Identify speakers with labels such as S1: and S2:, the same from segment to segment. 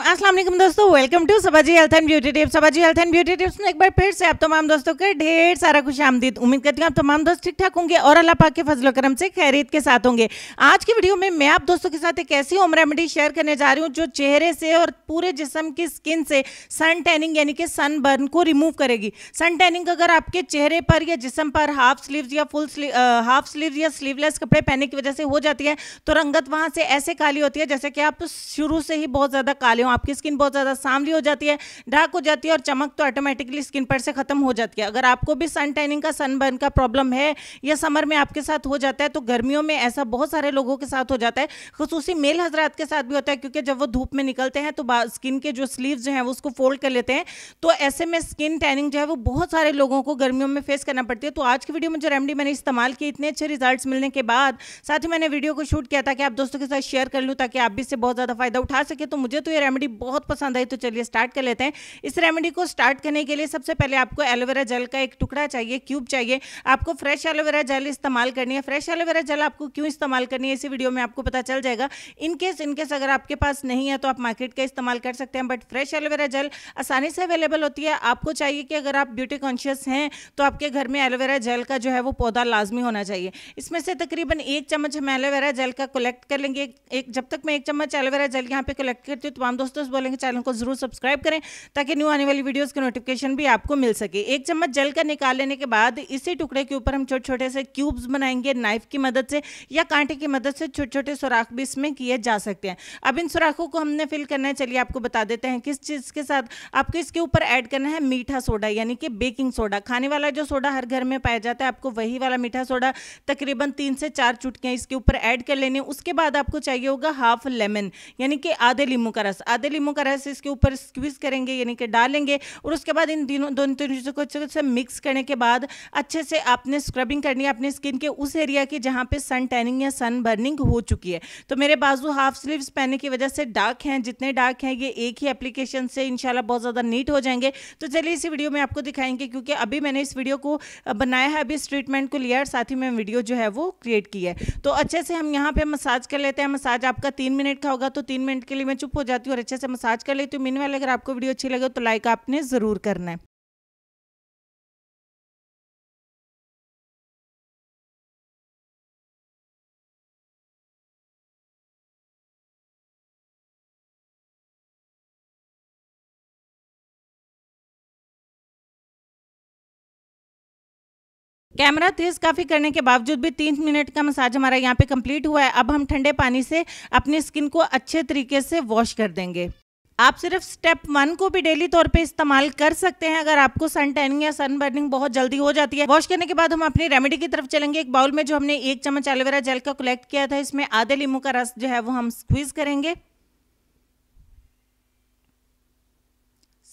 S1: अस्सलाम वालेकुम दोस्तों, welcome to Sabaji health and beauty tips. Sabaji health and beauty tips में एक बार फिर से आप तमाम दोस्तों का ढेर सारा खुशामदीद। उम्मीद करती हूँ आप तमाम दोस्त ठीक ठाक होंगे और अल्लाह पाक के फजल करम से खैरियत के साथ होंगे। आज की वीडियो में मैं आप दोस्तों के साथ एक ऐसी होम रेमेडी शेयर करने जा रही हूँ जो चेहरे से और पूरे जिस्म की स्किन से सन टैनिंग यानी कि सन बर्न को रिमूव करेगी। सन टैनिंग अगर आपके चेहरे पर या जिस्म पर हाफ स्लीव्स या फुल हाफ स्लीव्स या स्लीवलेस कपड़े पहनने की वजह से हो जाती है तो रंगत वहां से ऐसे काली होती है जैसे कि आप शुरू से ही बहुत ज्यादा काले हो, आपकी स्किन बहुत ज्यादा सांवली हो जाती है, डार्क हो जाती है और चमक तो ऑटोमेटिकली स्किन पर से खत्म हो जाती है। अगर आपको भी सन टैनिंग का सनबर्न का प्रॉब्लम है या समर में आपके साथ हो जाता है तो गर्मियों में ऐसा बहुत सारे लोगों के साथ हो जाता है, खुसूसी मेल हजरात के साथ भी होता है क्योंकि जब वो धूप में निकलते हैं तो स्किन के जो स्लीव्स जो हैं वो उसको फोल्ड कर लेते हैं, तो ऐसे में स्किन टैनिंग जो है वो बहुत सारे लोगों को गर्मियों में फेस करना पड़ती है। तो आज की वीडियो में जो रेमेडी मैंने इस्तेमाल की, इतने अच्छे रिजल्ट्स मिलने के बाद साथ ही मैंने वीडियो को शूट किया था कि आप दोस्तों के साथ शेयर कर लूँ ताकि आप भी इससे बहुत ज़्यादा फायदा उठा सके। तो मुझे तो ये रेमेडी बहुत पसंद आई, तो चलिए स्टार्ट कर लेते हैं। इस रेमेडी को स्टार्ट करने के लिए सबसे पहले आपको एलोवेरा जेल का एक टुकड़ा चाहिए, क्यूब चाहिए। आपको फ्रेश एलोवेरा जेल इस्तेमाल करनी है। फ्रेश एलोवेरा जेल आपको क्यों इस्तेमाल करनी है इसी वीडियो में आपको पता चल जाएगा। इनकेस अगर आपके पास नहीं है तो आप मार्केट का इस्तेमाल कर सकते हैं, बट फ्रेश एलोवेरा जेल आसानी से अवेलेबल होती है। आपको चाहिए कि अगर आप ब्यूटी कॉन्शियस हैं तो आपके घर में एलोवेरा जेल का जो है वो पौधा लाजमी होना चाहिए। इसमें से तकरीबन 1 चम्मच हम एलोवेरा जेल का कलेक्ट कर लेंगे। जब तक मैं 1 चम्मच एलोवेरा जेल यहाँ पे कलेक्ट करती हूँ तमाम दोस्तों से बोलेंगे चैनल को जरूर सब्सक्राइब करें ताकि न्यू आने वाली वीडियोस की नोटिफिकेशन भी आपको मिल सके। 1 चम्मच जेल का निकाल लेने के बाद इसी टुकड़े के ऊपर हम छोटे छोटे से क्यूब्स बनाएंगे। नाइफ की मदद से या कांटे की मदद से छोटे छोटे सुराख भी इसमें किए जा सकते हैं। अब इन सुराखों को हमने फिल करना है, चलिए आपको बता देते हैं किस चीज़ के साथ। आपको इसके ऊपर ऐड करना है मीठा सोडा यानी कि बेकिंग सोडा। खाने वाला जो सोडा हर घर में पाया जाता है, आपको वही वाला मीठा सोडा तकरीबन 3 से 4 चुटकियाँ इसके ऊपर ऐड कर लेनी। उसके बाद आपको चाहिए होगा हाफ लेमन यानी कि आधे लींबू का रस। आधे लींबू का रस इसके ऊपर स्क्वीज करेंगे यानी कि डालेंगे और उसके बाद इन दोनों चीज़ों को अच्छे से मिक्स करने के बाद अच्छे से आपने स्क्रबिंग करनी है अपनी स्किन के उस एरिया की जहाँ पे सन टैनिंग या सन बर्निंग हो चुकी है। तो मेरे बाजू हाफ स्लीव्स पहनने की वजह से डार्क हैं, जितने डार्क हैं ये एक ही एप्लीकेशन से इंशाल्लाह बहुत ज़्यादा नीट हो जाएंगे। तो चलिए इसी वीडियो में आपको दिखाएंगे क्योंकि अभी मैंने इस वीडियो को बनाया है, अभी इस ट्रीटमेंट को लिया है और साथ ही में वीडियो जो है वो क्रिएट की है। तो अच्छे से हम यहाँ पे मसाज कर लेते हैं। मसाज आपका 3 मिनट का होगा तो 3 मिनट के लिए मैं चुप हो जाती हूँ और अच्छे से मसाज कर लेती हूँ। मीनवाइल अगर आपको वीडियो अच्छी लगे तो लाइक आपने ज़रूर करना है। कैमरा तेज काफ़ी करने के बावजूद भी 3 मिनट का मसाज हमारा यहाँ पे कंप्लीट हुआ है। अब हम ठंडे पानी से अपनी स्किन को अच्छे तरीके से वॉश कर देंगे। आप सिर्फ स्टेप 1 को भी डेली तौर पे इस्तेमाल कर सकते हैं अगर आपको सन टैनिंग या सन बर्निंग बहुत जल्दी हो जाती है। वॉश करने के बाद हम अपनी रेमेडी की तरफ चलेंगे। एक बाउल में जो हमने 1 चम्मच एलोवेरा जेल का कलेक्ट किया था इसमें आधे लींबू का रस जो है वो हम स्क्वीज करेंगे।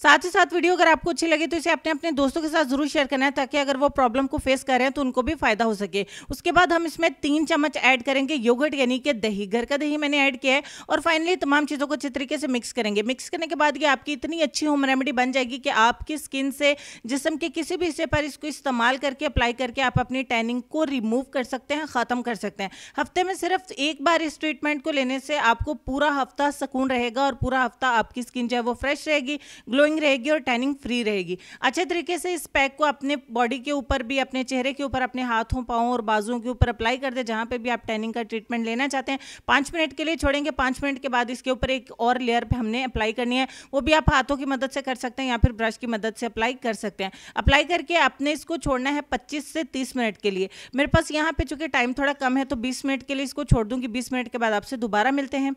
S1: साथ ही साथ वीडियो अगर आपको अच्छी लगी तो इसे अपने दोस्तों के साथ जरूर शेयर करना है ताकि अगर वो प्रॉब्लम को फेस कर रहे हैं तो उनको भी फायदा हो सके। उसके बाद हम इसमें 3 चम्मच ऐड करेंगे योगर्ट यानी कि दही। घर का दही मैंने ऐड किया है और फाइनली तमाम चीज़ों को अच्छे तरीके से मिक्स करेंगे। मिक्स करने के बाद ये आपकी इतनी अच्छी होम रेमेडी बन जाएगी कि आपकी स्किन से जिस्म के किसी भी हिस्से पर इसको इस्तेमाल करके अप्लाई करके आप अपनी टैनिंग को रिमूव कर सकते हैं, ख़त्म कर सकते हैं। हफ्ते में सिर्फ एक बार इस ट्रीटमेंट को लेने से आपको पूरा हफ्ता सुकून रहेगा और पूरा हफ्ता आपकी स्किन जो है वो फ्रेश रहेगी, ग्लोइंग रहेगी और टैनिंग फ्री रहेगी। अच्छे तरीके से इस पैक को अपने बॉडी के ऊपर भी, अपने चेहरे के ऊपर, अपने हाथों पाँव और बाजुओं के ऊपर अप्लाई कर दे जहां पे भी आप टैनिंग का ट्रीटमेंट लेना चाहते हैं। 5 मिनट के लिए छोड़ेंगे। 5 मिनट के बाद इसके ऊपर एक और लेयर पे हमने अप्लाई करनी है, वो भी आप हाथों की मदद से कर सकते हैं या फिर ब्रश की मदद से अप्लाई कर सकते हैं। अप्लाई करके आपने इसको छोड़ना है 25 से 30 मिनट के लिए। मेरे पास यहाँ पे चूंकि टाइम थोड़ा कम है तो 20 मिनट के लिए इसको छोड़ दूंगी। 20 मिनट के बाद आपसे दोबारा मिलते हैं।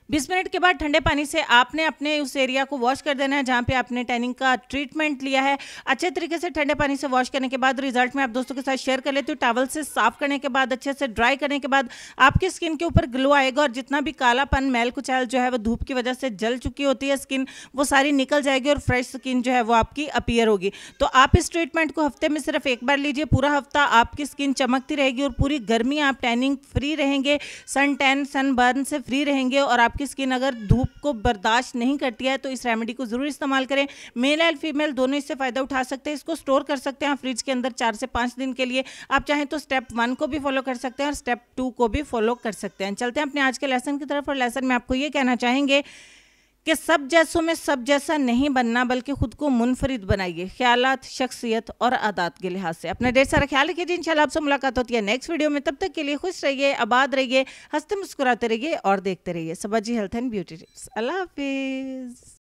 S1: 20 मिनट के बाद ठंडे पानी से आपने अपने उस एरिया को वॉश कर देना है जहाँ पे आपने टैनिंग का ट्रीटमेंट लिया है। अच्छे तरीके से ठंडे पानी से वॉश करने के बाद रिजल्ट में आप दोस्तों के साथ शेयर कर लेती हूँ। टॉवल से साफ करने के बाद अच्छे से ड्राई करने के बाद आपकी स्किन के ऊपर ग्लो आएगा और जितना भी कालापन, मैल कुचैल जो है वो धूप की वजह से जल चुकी होती है स्किन, वो सारी निकल जाएगी और फ्रेश स्किन जो है वो आपकी अपीयर होगी। तो आप इस ट्रीटमेंट को हफ्ते में सिर्फ एक बार लीजिए। पूरा हफ्ता आपकी स्किन चमकती रहेगी और पूरी गर्मी आप टैनिंग फ्री रहेंगे, सन टैन, सन बर्न से फ्री रहेंगे। और आपकी स्किन अगर धूप को बर्दाश्त नहीं करती है तो इस रेमेडी को जरूर इस्तेमाल करें। मेल एंड फीमेल दोनों इससे फायदा उठा सकते हैं। इसको स्टोर कर सकते हैं फ्रिज के अंदर 4 से 5 दिन के लिए। आप चाहें तो स्टेप 1 को भी फॉलो कर सकते हैं और स्टेप 2 को भी फॉलो कर सकते हैं। चलते हैं अपने आज के लेसन की तरफ और लेसन में आपको ये कहना चाहेंगे कि सब जैसों में सब जैसा नहीं बनना, बल्कि खुद को मुनफरिद बनाइए ख्यालात, शख्सियत और आदात के लिहाज से। अपना ढेर सारा ख्याल रखिए। इंशाल्लाह आपसे मुलाकात होती है नेक्स्ट वीडियो में। तब तक के लिए खुश रहिए, आबाद रहिए, हंसते मुस्कुराते रहिए और देखते रहिए Saba ji health and beauty tips. अल्लाह हाफिज।